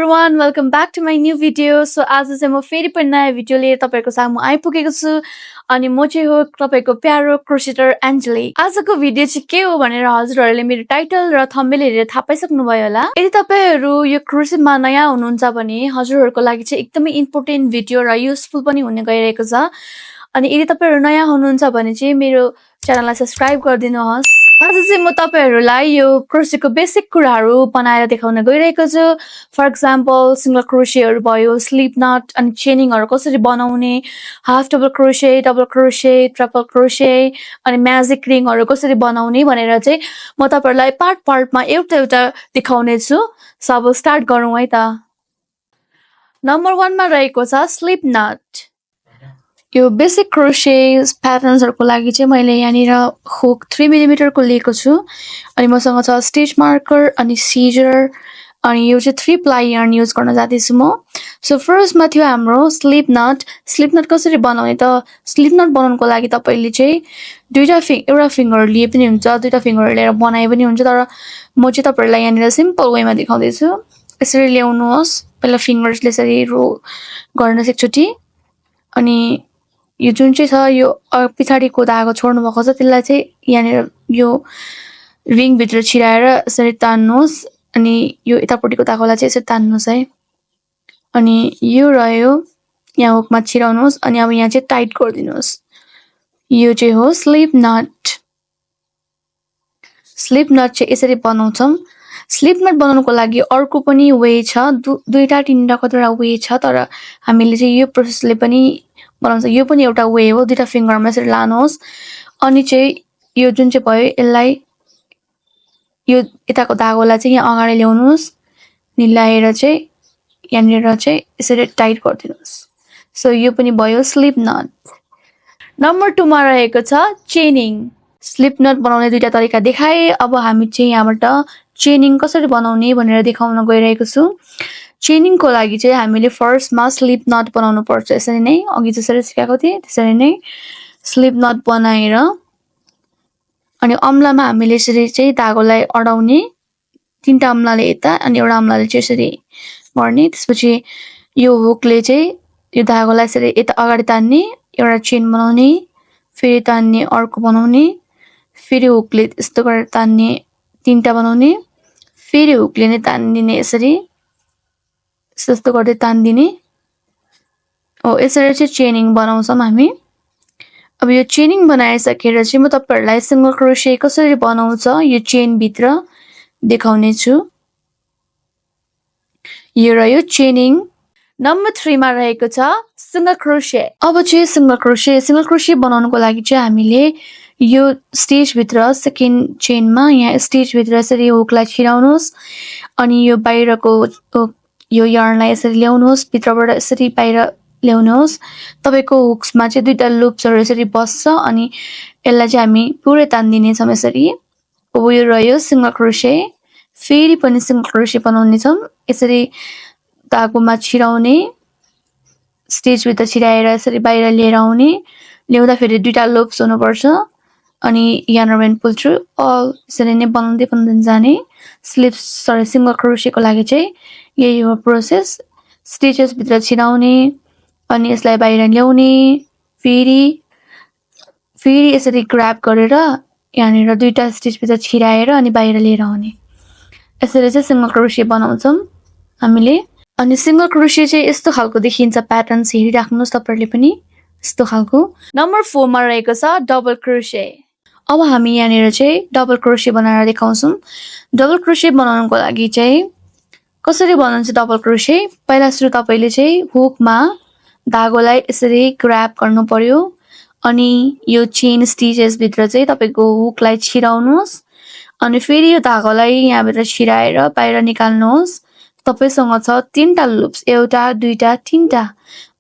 everyone, welcome back to my new video. So आज चाहिँ म फेरि पनि नयाँ भिडियो लिएर तपाईहरुको सामु आइपुगेको छु अनि म चाहिँ हो तपाईको प्यारो क्रोसेटर एन्जेली। आजको भिडियो चाहिँ के हो भनेर हजुरहरुले मेरो टाइटल र थम्बनेल हेरेर थाहा पाइसक्नु भयो होला। यदि तपाईहरु यो क्रोसेटमा नयाँ हुनुहुन्छ भने हजुरहरुको लागि चाहिँ एकदमै इम्पोर्टेन्ट भिडियो र युजफुल पनि हुने गइरहेको छ। अनि यदि तपाईहरु नयाँ हुनुहुन्छ भने चाहिँ मेरो च्यानललाई सब्स्क्राइब गरिदिनुहोस्। आज चाहिँ म तपाईहरुलाई यो क्रोसेटको बेसिक कुराहरु बनाएर देखाउन गइरहेको छु। फर एक्जाम्पल सिंगल क्रोसेटहरु भयो, स्लिप नट अनि चेनिङहरु कसरी बनाउने, half double crochet, triple crochet अनि म्याजिक रिङहरु कसरी बनाउने भनेर चाहिँ म तपाईहरुलाई पार्टमा एउटा देखाउने छु। सो अब स्टार्ट गरौँ है त। नम्बर 1 मा रहेको छ स्लिप नट। यो बेसिक क्रोसे प्याटर्न्सहरुको लागि चाहिँ मैले यहाँनिर हुक 3 मिमी को लिएको छु अनि मसँग छ स्टिच मार्कर अनि सिजर अनि यो चाहिँ 3 प्लाई यार्न युज गर्न जाँदैछु म। सो फर्स्टमा थियो हाम्रो स्लिप नट। स्लिप नट कसरी बनाउने त? स्लिप नट बनाउनको लागि तपाईले चाहिँ एउटा फिंगर लिए पनि हुन्छ, दुईटा फिंगर लिएर बनाए पनि हुन्छ, तर म चाहिँ तपाईहरुलाई यहाँनिर सिम्पल वेमा देखाउँदै छु। यसरी ल्याउनुहोस्, पहिला फिंगर्सले यसरी रोल गर्नुहोस् एकचोटी अनि यो जुन चाहिँ छ यो पछाडीको धागो छोड्नु भएको छ त्यसलाई चाहिँ यहाँनिर यो रिङ भित्र छिराएर यसरी तान्नुहोस् अनि यो यतापट्टिको धागोलाई चाहिँ यसरी तान्नुहोस् है। अनि यो रह्यो यहाँ हुकमा छिराउनुहोस् अनि अब यहाँ चाहिँ टाइट गरिदिनुहोस्। यो चाहिँ हो स्लिप नट। स्लिप नट चाहिँ यसरी बनाउँछौं। स्लिप नट बनाउनको लागि अर्को पनि वे छ, दुईटा तीनटा कतिवटा वे छ, तर हामीले चाहिँ यो प्रोसेसले पनि बनाउँछ। यो पनि एउटा वे हो। दुईटा फिंगरमा यसरी लानुहोस् अनि चाहिँ यो जुन चाहिँ भयो यसलाई यो यताको धागोलाई चाहिँ यहाँ अगाडि ल्याउनुहोस्, निलाएर चाहिँ यहाँनिर चाहिँ यसरी टाइट गरिदिनुहोस्। सो यो पनि भयो स्लिप नट। नम्बर 2 मा रहेको छ चेनिङ। स्लिप नट बनाउने दुईटा तरिका देखाए। अब हामी चाहिँ यहाँबाट चेनिङ कसरी बनाउने भनेर देखाउन गइरहेको छु। चेनिङ को लागि चाहिँ हामीले फर्स्टमा स्लिप नट बनाउनु पर्छ। यसरी नै अघि जसरी सिकाएको थिए त्यसरी नै स्लिप नट बनाएर अनि अम्लामा हामीले यसरी चाहिँ धागोलाई अडाउने, तीनटा अम्लाले यता अनि एउटा अम्लाले चाहिँ यसरी गर्ने। त्यसपछि यो हुकले चाहिँ यो धागोलाई यसरी यता अगाडि तान्ने, एउटा चेन बनाउने, फेरि तान्ने, अर्को बनाउने, फेरि हुकले यस्तो गरेर तान्ने, तीनटा बनाउने, फेरि हुकले नै तान्दिने, यसरी यस्तो गर्दै तान्दिने। यसरी चाहिँ चेनिङ बनाउँछौं हामी। अब यो चेनिङ बनाइसकेर चाहिँ म तपाईहरुलाई सिंगल क्रोसे कसरी बनाउँछ यो चेन भित्र देखाउने छु। यो रह्यो चेनिङ। नम्बर 3 मा रहेको छ सिंगल क्रोसे। अब चाहिँ सिंगल क्रोसे बनाउनको लागि चाहिँ हामीले यो स्टिच भित्र सेकेन्ड चेनमा यहाँ स्टिच भित्र यसरी हुकलाई छिराउनुहोस् अनि यो बाहिरको यो यार्नलाई यसरी ल्याउनुहोस्, भित्रबाट यसरी बाहिर ल्याउनुहोस्। तपाईको हुक्समा चाहिँ दुईटा लुप्सहरु यसरी बस्छ अनि यसलाई चाहिँ हामी पुरै तान्दिने छौं यसरी। अब यो रह्यो सिंगल क्रोसे। फेरि पनि सिंगल क्रोसे बनाउने छौं। यसरी धागोमा छिराउने, स्टिच भित्र छिराएर यसरी बाहिर लिएर आउने, ल्याउँदा फेरि दुईटा लुप्स हुनुपर्छ अनि yarn and pull through all यसरी नै बनाउँदै जाने। सिंगल क्रोसे को लागि चाहिँ यही हो प्रोसेस। स्टिचेस भित्र छिराउने अनि यसलाई बाहिर ल्याउने, फेरि यसरी ग्र्याब गरेर यहाँनिर दुईटा स्टिच भित्र छिराएर अनि बाहिर लिएर आउने। यसरी चाहिँ सिंगल क्रोसे बनाउँछौं हामीले। अनि सिंगल क्रोसे चाहिँ यस्तो खालको देखिन्छ प्याटर्न्स, हेरिराख्नुस् तपाईहरुले पनि यस्तो खालको। नम्बर 4 मा रहेको छ डबल क्रोसे। अब हामी यहाँनिर चाहिँ डबल क्रोसे बनाएर देखाउँछौं। डबल क्रोसे बनाउनको लागि चाहिँ कसरी बनाउँछ डबल क्रोसे? पहिला सुरु तपाईले चाहिँ हुकमा धागोलाई यसरी ग्र्याब गर्नु पर्यो अनि यो चेन स्टिचेस भित्र चाहिँ तपाईको हुकलाई छिराउनुहोस् अनि फेरि यो धागोलाई यहाँ भित्र छिराएर बाहिर निकाल्नुहोस्। तपाईसँग छ तीनटा लुप्स, एउटा, दुईटा, तीनटा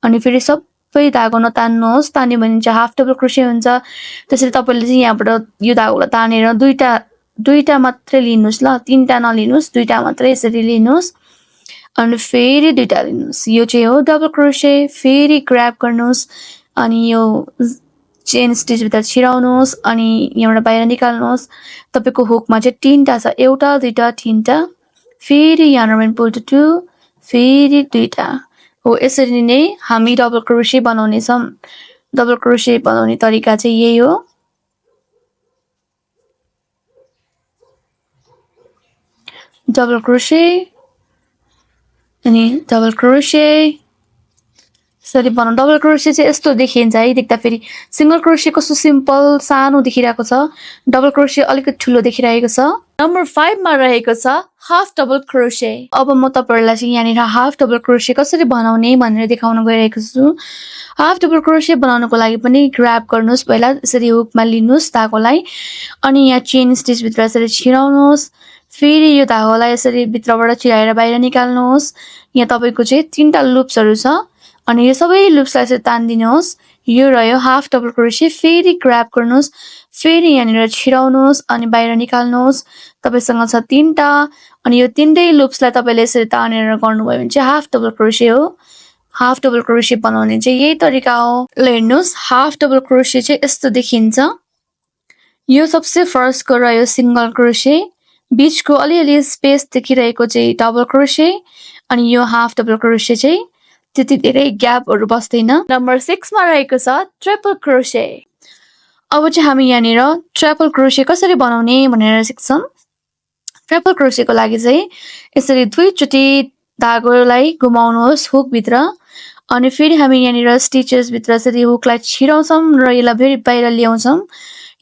अनि फेरि सबै धागो नतान्नुहोस्। तान्यो भने चाहिँ हाफ डबल क्रोसे हुन्छ। त्यसैले तपाईले चाहिँ यहाँबाट यो धागोलाई तानेर दुईटा मात्रै लिनुस् ल, तीनटा नलिनुस्, दुईटा मात्रै यसरी लिनुस् अनि फेरि दुईटा लिनुस्। यो चाहिँ हो डबल क्रोसे। फेरि ग्र्याब गर्नुस् अनि यो चेन स्टिच भित्र छिराउनुहोस् अनि यहाँबाट बाहिर निकाल्नुहोस्। तपाईको हुकमा चाहिँ तीनटा छ, एउटा, दुईटा, तीनटा। फेरि यार्न एन्ड पुल टु 2 फेरि दुईटा हो। यसरी नै हामी डबल क्रोशे बनाउने छौं। डबल क्रोशे बनाउने तरिका चाहिँ यही हो। डबल क्रोशे अनि डबल क्रोशे यसरी बनाउँ। डबल क्रोशे चाहिँ यस्तो देखिन्छ है, देख्दा फेरि सिंगल क्रोशे कस्तो सिम्पल सानो देखिरहेको छ, डबल क्रोशे अलिकति ठुलो देखिरहेको छ। नम्बर 5 मा रहेको छ हाफ डबल क्रोशे। अब म तपाईहरुलाई चाहिँ यहाँनिर हाफ डबल क्रोशे कसरी बनाउने भनेर देखाउन गइरहेको छु। हाफ डबल क्रोशे बनाउनको लागि पनि ग्र्याब गर्नुस्, पहिला यसरी हुकमा लिनुस् धागोलाई, अनि यहाँ चेन स्टिच भित्र यसरी छिराउनुस्। फेरि यो धागोलाई यसरी भित्रबाट छिराएर बाहिर निकाल्नुहोस्। यहाँ तपाईको चाहिँ 3टा लुप्सहरु छ, अनि यो सबै लुप्सलाई चाहिँ तान्दिनुहोस्। यो रह्यो हाफ डबल क्रोशे। फेरि ग्र्याब गर्नुहोस्, फेरि यहाँनिर छिराउनुहोस् अनि बाहिर निकाल्नुहोस्। तपाईसँग छ 3टा, अनि यो 3टै लुप्सलाई तपाईले यसरी तानेर गर्नुभयो भने चाहिँ हाफ डबल क्रोशे हो। हाफ डबल क्रोशे बनाउने चाहिँ यही तरिका हो। ल हेर्नुस्, हाफ डबल क्रोशे चाहिँ यस्तो देखिन्छ। यो सबसे फर्स्ट को रह्यो सिंगल क्रोशे, बीचको अलिअलि स्पेस देखिरहेको चाहिँ डबल क्रोशे, अनि यो हाफ डबल क्रोशे चाहिँ त्यति धेरै ग्यापहरु बस्दैन। नम्बर 6 मा रहेको छ ट्रिपल क्रोशे। अब चाहिँ हामी यहाँनिर ट्रिपल क्रोशे कसरी बनाउने भनेर सिक्छौं। ट्रिपल क्रोशेको लागि चाहिँ यसरी दुईचोटी धागोलाई घुमाउनुहोस् हुक भित्र, अनि फेरि हामी यहाँनिर स्टिचेस भित्र यसरी हुकलाई छिराउँछौं र यसलाई फेरि बाहिर ल्याउँछौं।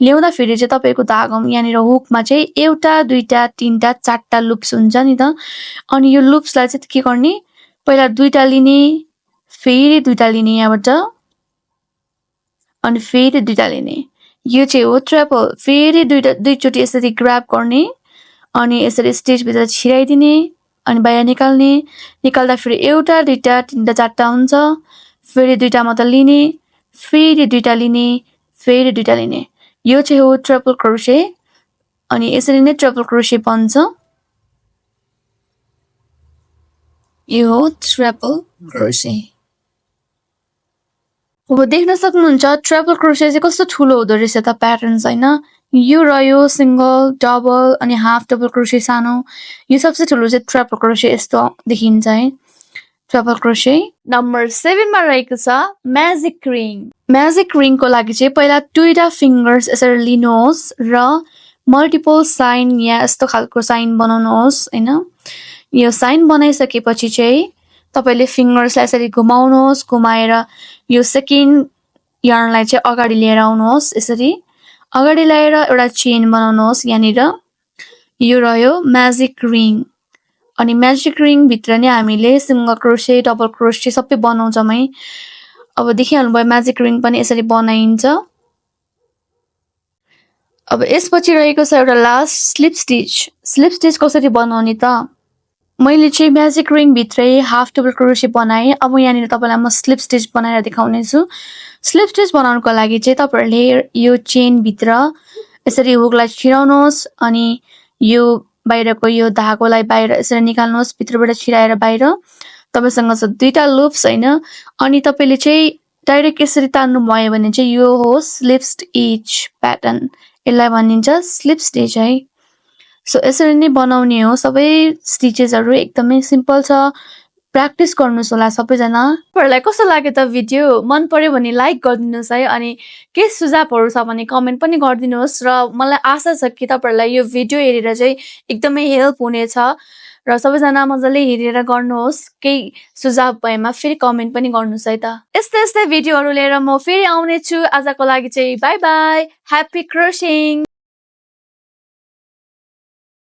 ल्याउँदा फेरि चाहिँ तपाईको धागो यहाँनिर हुकमा चाहिँ एउटा, दुईटा, तीनटा, चारटा लुप्स हुन्छ नि त। अनि यो लुप्सलाई चाहिँ के गर्ने, पहिला दुईटा लिने, फेरि दुईटा लिने यहाँबाट, अनि फेरि दुईटा लिने। यो चाहिँ हो ट्रिपल। फेरि दुईचोटी यसरी ग्र्याब गर्ने, अनि यसरी स्टिच भित्र छिराइदिने, अनि बाहिर निकाल्ने। निकाल्दा फेरि एउटा, दुईटा, तीनटा, चारटा हुन्छ। फेरि दुईटा मात्र लिने, फेरि दुईटा लिने, फेरि दुईटा लिने। यो चाहिँ हो ट्रिपल क्रोशे, अनि यसरी नै ट्रिपल क्रोशे बन्छ। यो हो ट्रिपल क्रोशे। अब देख्न सक्नुहुन्छ ट्रिपल क्रोशे चाहिँ कस्तो ठुलो हुँदो रहेछ त प्याटर्न्स, हैन। यो रह्यो सिंगल, डबल, अनि हाफ डबल क्रोशे सानो। यो सबसे ठुलो चाहिँ ट्रिपल क्रोशे यस्तो देखिन्छ है, ट्रिपल क्रोशे। नम्बर 7 मा रहेको छ म्याजिक रिङ। म्याजिक रिङको लागि चाहिँ पहिला दुईटा फिंगर्स यसरी लिनुहोस् र मल्टिपल साइन या यस्तो खालको साइन बनाउनुहोस्, हैन। यो साइन बनाइसकेपछि चाहिँ तपाईले फिंगर्सलाई यसरी घुमाउनुहोस्। घुमाएर यो सेकेन्ड यार्नलाई चाहिँ अगाडि लिएर आउनुहोस्। यसरी अगाडि ल्याएर एउटा चेन बनाउनुहोस् यहाँनिर। यो रह्यो म्याजिक रिङ। अनि म्याजिक रिङ भित्र नै हामीले सिंगल क्रोशे, डबल क्रोशे सबै बनाउँछौं है। अब देखिहाल्नु भयो म्याजिक रिङ पनि यसरी बनाइन्छ। अब यसपछि रहेको छ एउटा last sleep stitch. Sleep stitch कसरी बनाउने त? मैले चाहिँ म्याजिक रिङ भित्रै हाफ डबल क्रोशे बनाए। अब यहाँनिर तपाईलाई म स्लिप स्टिच बनाएर देखाउने छु। स्लिप स्टिच बनाउनको लागि चाहिँ तपाईहरुले यो चेन भित्र यसरी हुकलाई छिराउनुहोस्, अनि यो बाहिरको यो धागोलाई बाहिर यसरी निकाल्नुहोस्, भित्रबाट छिराएर बाहिर। तपाईसँग छ दुईटा लुप्स, हैन। अनि तपाईले चाहिँ डाइरेक्ट यसरी तान्नु भयो भने चाहिँ यो हो स्लिप स्टिच प्याटर्न। यसलाई भनिन्छ स्लिप स्टिच है। सो यसरी नै बनाउने हो। सबै स्टिचेसहरु एकदमै सिम्पल छ। प्र्याक्टिस गर्नुस् होला सबैजना। तपाईहरुलाई कस्तो लाग्यो त भिडियो? मन पर्यो भने लाइक गरिदिनुस् है, अनि के सुझावहरु छ भने कमेन्ट पनि गरिदिनुस्। र मलाई आशा छ कि तपाईहरुलाई यो भिडियो हेरेर चाहिँ एकदमै हेल्प हुनेछ, र सबैजना मजाले हेरेर गर्नुहोस्। केही सुझाव भएमा फेरि कमेन्ट पनि गर्नुस् है त। यस्तै भिडियोहरु लिएर म फेरि आउने छु। आजको लागि चाहिँ बाइ बाइ, ह्यापी क्रोशिङ।